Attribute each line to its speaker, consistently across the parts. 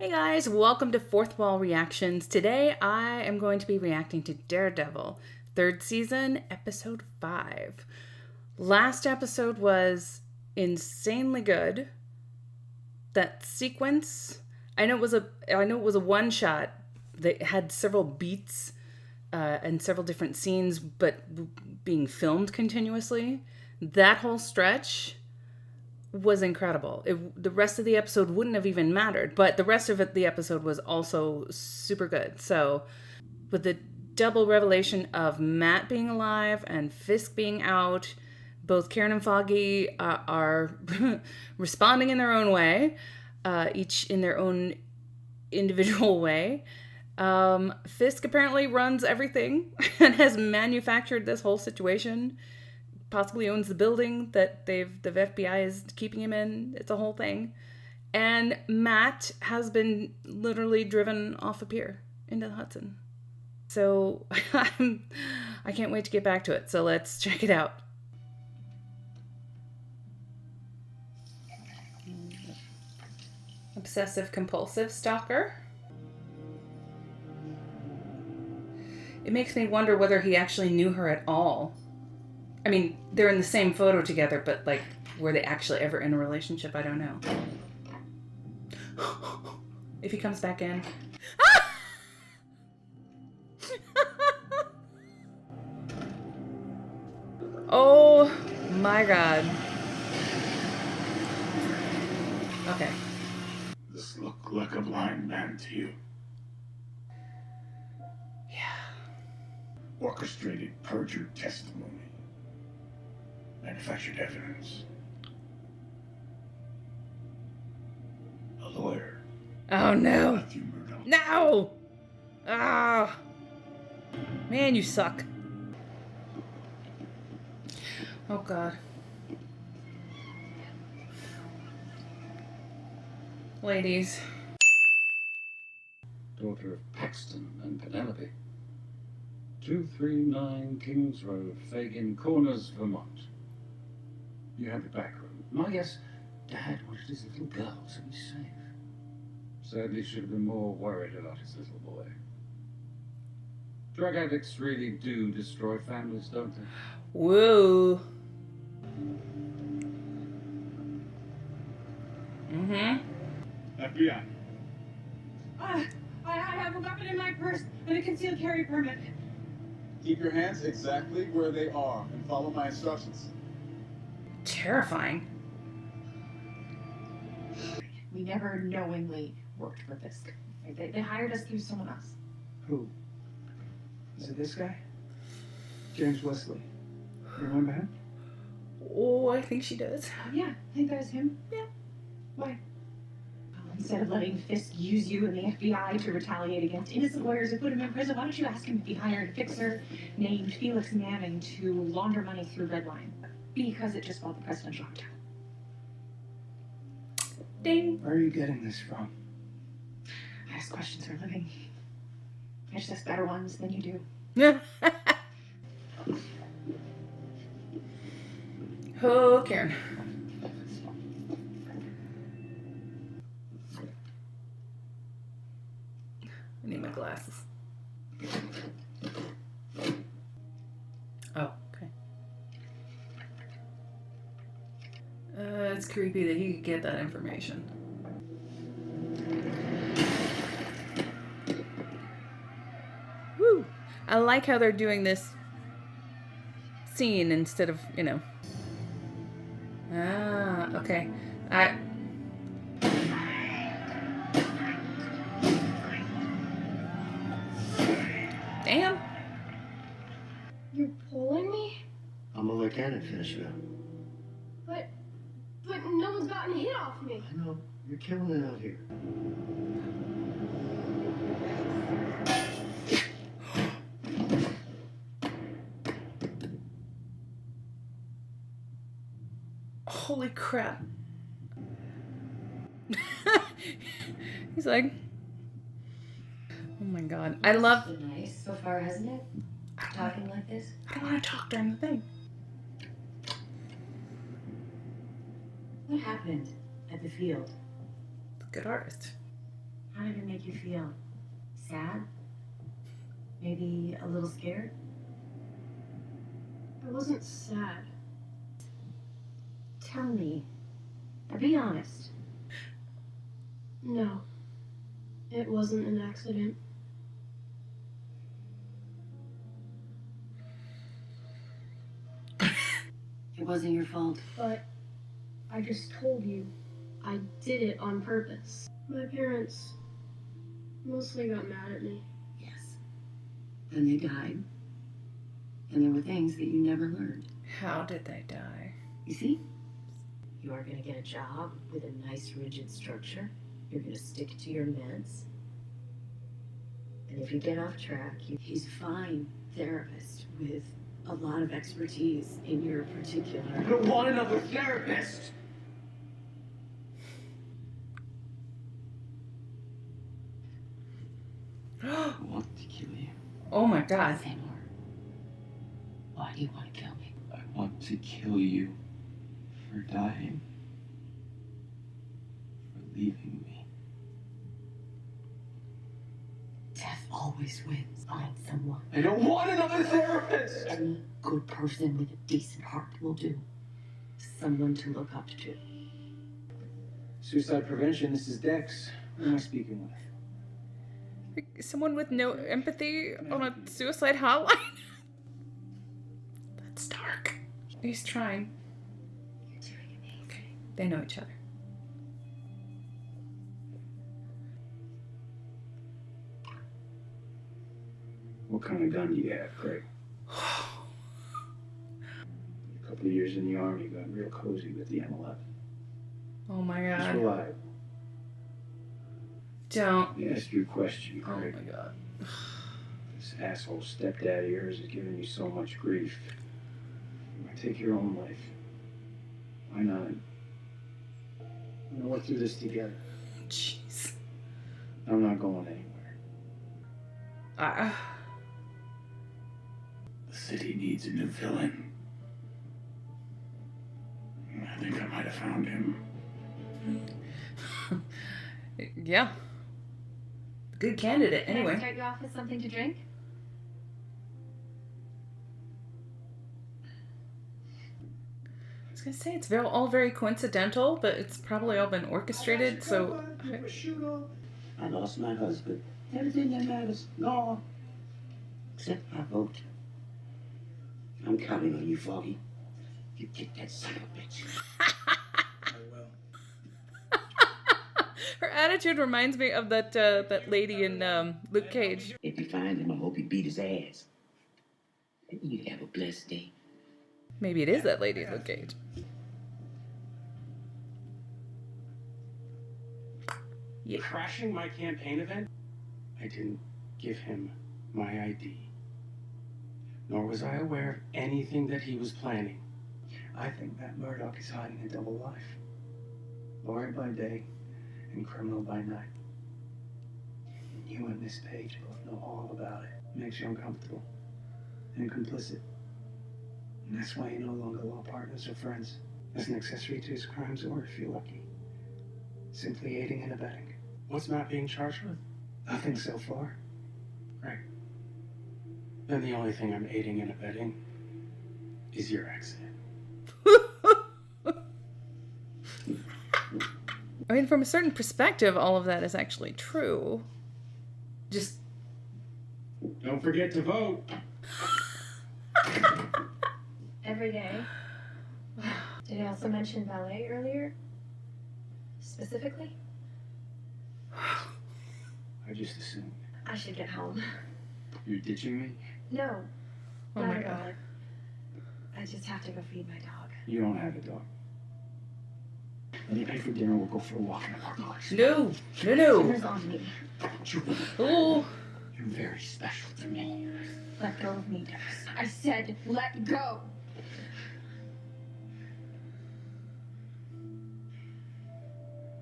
Speaker 1: Hey guys, welcome to Fourth Wall Reactions. Today I am going to be reacting to Daredevil, 3rd season, episode 5. Last episode was insanely good. That sequence, I know it was a one shot that had several beats and several different scenes, but being filmed continuously. That whole stretch was incredible. The rest of the episode wouldn't have even mattered, but the rest of the episode was also super good. So, with the double revelation of Matt being alive and Fisk being out, both Karen and Foggy are responding in their own way, each in their own individual way. Fisk apparently runs everything and has manufactured this whole situation. Possibly owns the building that the FBI is keeping him in. It's a whole thing. And Matt has been literally driven off a pier into the Hudson. So I can't wait to get back to it. So let's check it out. Obsessive compulsive stalker. It makes me wonder whether he actually knew her at all. I mean, they're in the same photo together, but, like, were they actually ever in a relationship? I don't know. If he comes back in. Ah! Oh, my God. Okay.
Speaker 2: This look like a blind man to you.
Speaker 1: Yeah.
Speaker 2: Orchestrated perjured testimony. Manufactured evidence. A lawyer.
Speaker 1: Oh, no.
Speaker 2: Matthew Murdoch.
Speaker 1: No! Ah! Man, you suck. Oh, God. Ladies.
Speaker 3: Daughter of Paxton and Penelope. 239 Kings Road, Fagin Corners, Vermont. You have the back room. My guess, Dad wanted his little girl to be safe. Sadly, should have been more worried about his little boy. Drug addicts really do destroy families, don't they?
Speaker 1: Whoa. Mm-hmm.
Speaker 2: FBI.
Speaker 4: I have a weapon in my purse and a concealed carry permit.
Speaker 5: Keep your hands exactly where they are and follow my instructions.
Speaker 1: Terrifying.
Speaker 4: We never knowingly worked for Fisk. They hired us through someone else.
Speaker 5: Who? Is it this guy? James Wesley. You remember him?
Speaker 1: Oh, I think she does.
Speaker 4: Yeah, I think that was him.
Speaker 1: Yeah.
Speaker 4: Why? Well, instead of letting Fisk use you and the FBI to retaliate against innocent lawyers who put him in prison, why don't you ask him if he hired a fixer named Felix Manning to launder money through Redline? Because it just bought the presidential hotel.
Speaker 1: Ding.
Speaker 5: Where are you getting this from?
Speaker 4: I ask questions for a living. I just ask better ones than you do.
Speaker 1: Oh, Karen. I need my glasses. Oh, okay. It's creepy that he could get that information. Woo! I like how they're doing this scene instead of, you know. Ah, okay. Damn.
Speaker 6: You're pulling me?
Speaker 7: I'm a mechanic, Finisher.
Speaker 6: But no one's gotten a hit off me.
Speaker 7: I know. You're killing it out here.
Speaker 1: Holy crap. He's like, oh my God. I love.
Speaker 8: It's been nice so far, hasn't it? Talking like this?
Speaker 1: I don't want to talk during the thing.
Speaker 8: What happened at the field?
Speaker 1: Good artist.
Speaker 8: How did it make you feel? Sad? Maybe a little scared?
Speaker 6: I wasn't sad.
Speaker 8: Tell me. Now be honest.
Speaker 6: No. It wasn't an accident.
Speaker 8: It wasn't your fault.
Speaker 6: But I just told you I did it on purpose. My parents mostly got mad at me.
Speaker 8: Yes. Then they died. And there were things that you never learned.
Speaker 1: How did they die?
Speaker 8: You see? You are going to get a job with a nice rigid structure. You're going to stick to your meds. And if you get off track, he's a fine therapist with a lot of expertise in your particular...
Speaker 7: I don't want another therapist! I want to kill you.
Speaker 1: Oh my god.
Speaker 8: Say more. Why do you want to kill me?
Speaker 2: I want to kill you for dying, for leaving me.
Speaker 8: Death always wins. Find someone.
Speaker 7: I don't want another therapist!
Speaker 8: Any good person with a decent heart will do. Someone to look up to.
Speaker 5: Suicide prevention, this is Dex. Who am I speaking with?
Speaker 1: Someone with no empathy on a suicide hotline? That's dark. He's trying.
Speaker 8: You're doing amazing.
Speaker 1: Okay, they know each other.
Speaker 5: What kind of gun do you have, Craig? A couple of years in the Army, got real cozy with the M11.
Speaker 1: Oh my
Speaker 5: It's
Speaker 1: god.
Speaker 5: reliable.
Speaker 1: Don't.
Speaker 5: Let me ask you a question,
Speaker 1: Oh
Speaker 5: Craig.
Speaker 1: my god.
Speaker 5: This asshole stepdad of yours is giving you so much grief. Why take your own life? Why not? We're gonna work through this together.
Speaker 1: Jeez.
Speaker 5: I'm not going anywhere.
Speaker 2: The city needs a new villain. I think I might have found him.
Speaker 1: Yeah. Good candidate,
Speaker 4: Can I
Speaker 1: anyway.
Speaker 4: start you off with something to drink?
Speaker 1: I was gonna say, it's all very coincidental, but it's probably all been orchestrated, so...
Speaker 7: I lost my husband. Everything that matters, gone. Except my vote. I'm counting on you, Foggy. You kick that son of a bitch.
Speaker 5: I will.
Speaker 1: Her attitude reminds me of that lady in Luke Cage.
Speaker 7: If you find him, I hope you beat his ass. And you have a blessed day.
Speaker 1: Maybe it is that lady in Luke Cage. Yeah.
Speaker 9: Crashing my campaign event? I didn't give him my ID. Nor was I aware of anything that he was planning.
Speaker 5: I think Matt Murdock is hiding a double life. Lawyer by day and criminal by night. And you and Miss Page both know all about it. Makes you uncomfortable and complicit. And that's why you're no longer law partners or friends. As an accessory to his crimes, or if you're lucky, simply aiding and abetting.
Speaker 9: What's Matt being charged with?
Speaker 5: Nothing so far.
Speaker 9: Right. Then the only thing I'm aiding and abetting is your accident.
Speaker 1: I mean, from a certain perspective, all of that is actually true. Just...
Speaker 9: Don't forget to vote.
Speaker 4: Every day. Did I also mention ballet earlier? Specifically?
Speaker 5: I just assumed.
Speaker 4: I should get home.
Speaker 9: You're ditching me?
Speaker 4: No,
Speaker 1: Oh
Speaker 4: not
Speaker 1: my
Speaker 4: at
Speaker 1: god.
Speaker 4: all. I just have to go feed my dog.
Speaker 5: You don't have a dog. Let me pay for dinner. We'll go for a walk in the park.
Speaker 1: No! No, no!
Speaker 4: Dinner's on me.
Speaker 7: Don't you
Speaker 1: Oh!
Speaker 7: You're very special to me.
Speaker 4: Let go of me, Dex. I said let go.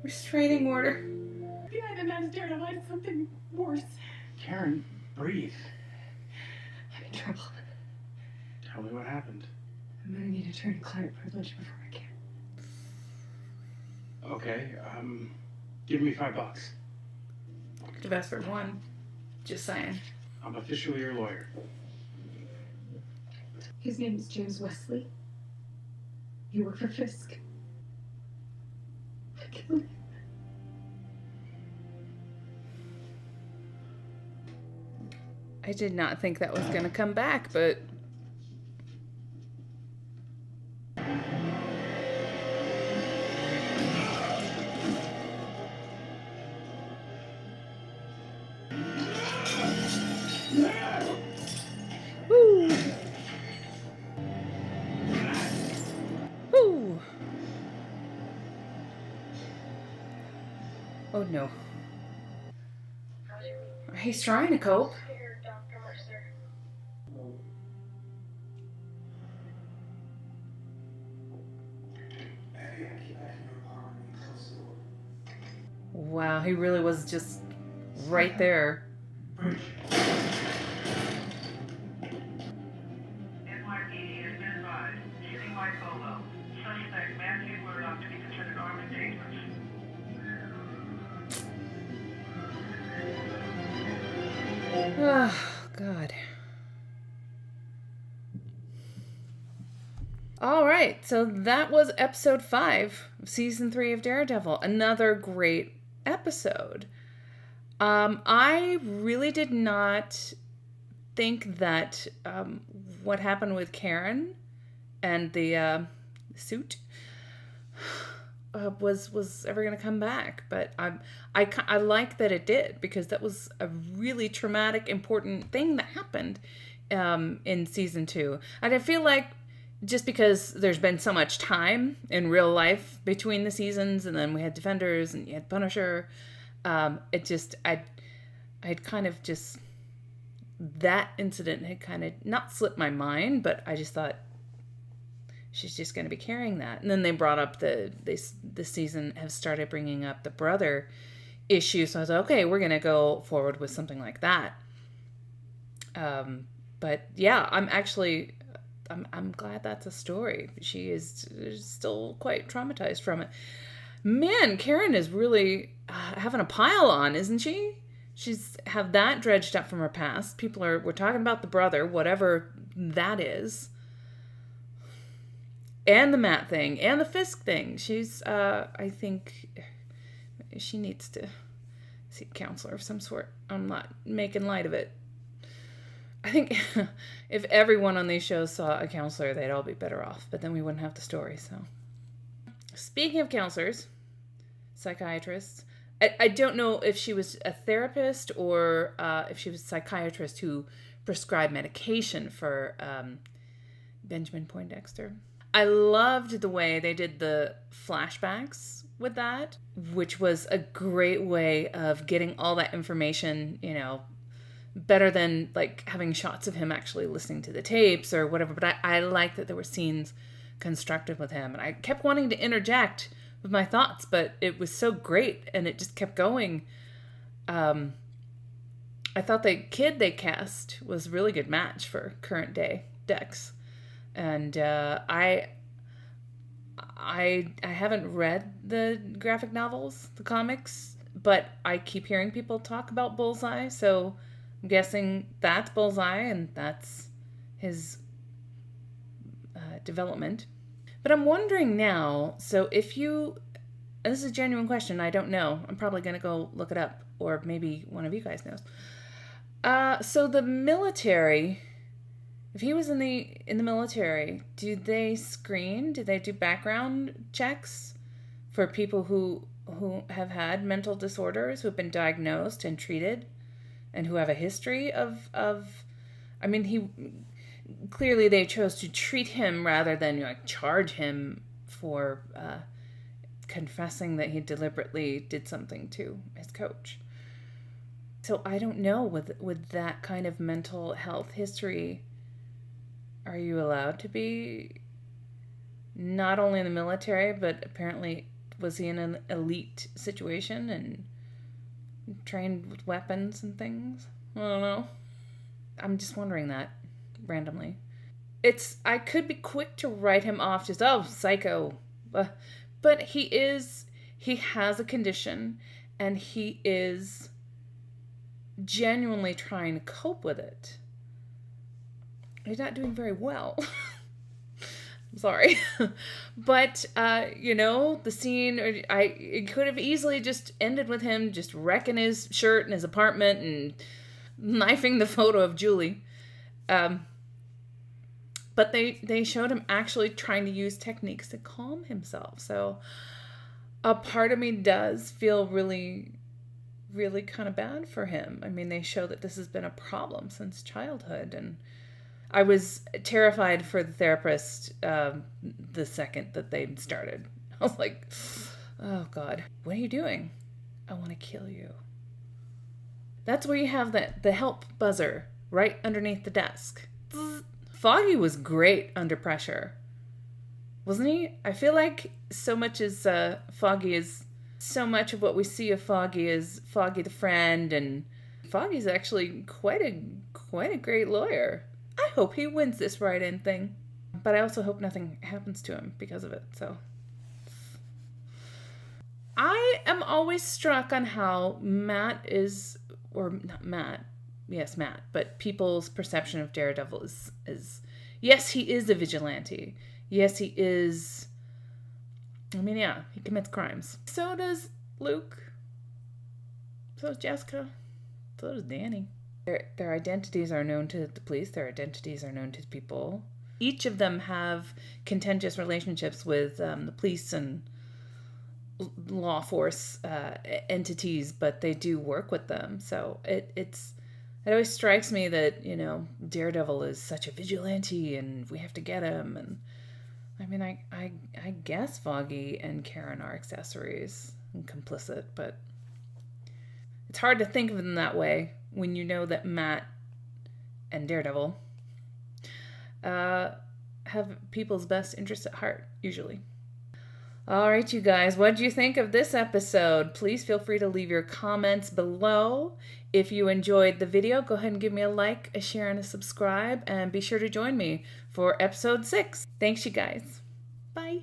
Speaker 1: Restraining order.
Speaker 4: Behind the man's Daredevil, I did something worse.
Speaker 9: Karen, breathe.
Speaker 4: I'm in trouble.
Speaker 9: Tell me what happened.
Speaker 4: I'm gonna need attorney-client privilege before I can.
Speaker 9: Okay, give me $5.
Speaker 1: Could have asked for one. Just saying.
Speaker 9: I'm officially your lawyer.
Speaker 4: His name is James Wesley. You work for Fisk. I can't believe
Speaker 1: I did not think that was going to come back, but... Woo! Woo! Oh no. He's trying to cope. Wow, he really was just right there.
Speaker 10: NYPD has been advised. Shooting white polo. Suspect Matthew Murdoch to be considered armed and dangerous.
Speaker 1: Oh, God. All right, so that was episode 5 of season 3 of Daredevil. Another great episode. I really did not think that what happened with Karen and the suit was ever going to come back, but I like that it did, because that was a really traumatic, important thing that happened in season 2. And I feel like just because there's been so much time in real life between the seasons, and then we had Defenders and you had Punisher, it just I'd kind of just, that incident had kind of not slipped my mind, but I just thought she's just going to be carrying that. And then they brought up this season have started bringing up the brother issue, so I was like, okay, we're going to go forward with something like that. But yeah, I'm glad that's a story. She is still quite traumatized from it. Man, Karen is really having a pile on, isn't she? She's have that dredged up from her past. We're talking about the brother, whatever that is. And the Matt thing, and the Fisk thing. She's, I think she needs to see a counselor of some sort. I'm not making light of it. I think if everyone on these shows saw a counselor, they'd all be better off. But then we wouldn't have the story, so. Speaking of counselors, psychiatrists, I don't know if she was a therapist or if she was a psychiatrist who prescribed medication for Benjamin Poindexter. I loved the way they did the flashbacks with that, which was a great way of getting all that information, better than like having shots of him actually listening to the tapes or whatever. But I like that there were scenes constructed with him, and I kept wanting to interject with my thoughts, but it was so great and it just kept going. I thought the kid they cast was a really good match for current day Dex, and I haven't read the graphic novels, the comics, but I keep hearing people talk about Bullseye, so I'm guessing that's Bullseye and that's his development. But I'm wondering now, so if you, and this is a genuine question, I don't know, I'm probably going to go look it up, or maybe one of you guys knows. So the military, if he was in the military, do they do background checks for people who have had mental disorders, who have been diagnosed and treated, and who have a history of I mean, clearly they chose to treat him rather than charge him for confessing that he deliberately did something to his coach. So I don't know, with that kind of mental health history, are you allowed to be not only in the military, but apparently was he in an elite situation and trained with weapons and things? I don't know. I'm just wondering that randomly. I could be quick to write him off as, oh, psycho. But he has a condition, and he is genuinely trying to cope with it. He's not doing very well. I'm sorry. But, the scene, it could have easily just ended with him just wrecking his shirt in his apartment and knifing the photo of Julie. But they showed him actually trying to use techniques to calm himself. So a part of me does feel really, really kind of bad for him. I mean, they show that this has been a problem since childhood, and I was terrified for the therapist the second that they started. I was like, oh God, what are you doing? I want to kill you. That's where you have the help buzzer right underneath the desk. Foggy was great under pressure, wasn't he? I feel like so much of what we see of Foggy is Foggy the friend, and Foggy's actually quite a great lawyer. I hope he wins this write-in thing, but I also hope nothing happens to him because of it. So I am always struck on how Matt, but people's perception of Daredevil is yes, he is a vigilante. Yes, he is. I mean, yeah, he commits crimes. So does Luke. So does Jessica. So does Danny. Their identities are known to the police. Their identities are known to people. Each of them have contentious relationships with the police and law force entities, but they do work with them. So it always strikes me that, Daredevil is such a vigilante and we have to get him. And I mean, I guess Foggy and Karen are accessories and complicit, but it's hard to think of them that way when you know that Matt and Daredevil have people's best interests at heart, usually. All right, you guys, what did you think of this episode? Please feel free to leave your comments below. If you enjoyed the video, go ahead and give me a like, a share, and a subscribe, and be sure to join me for episode 6. Thanks, you guys. Bye.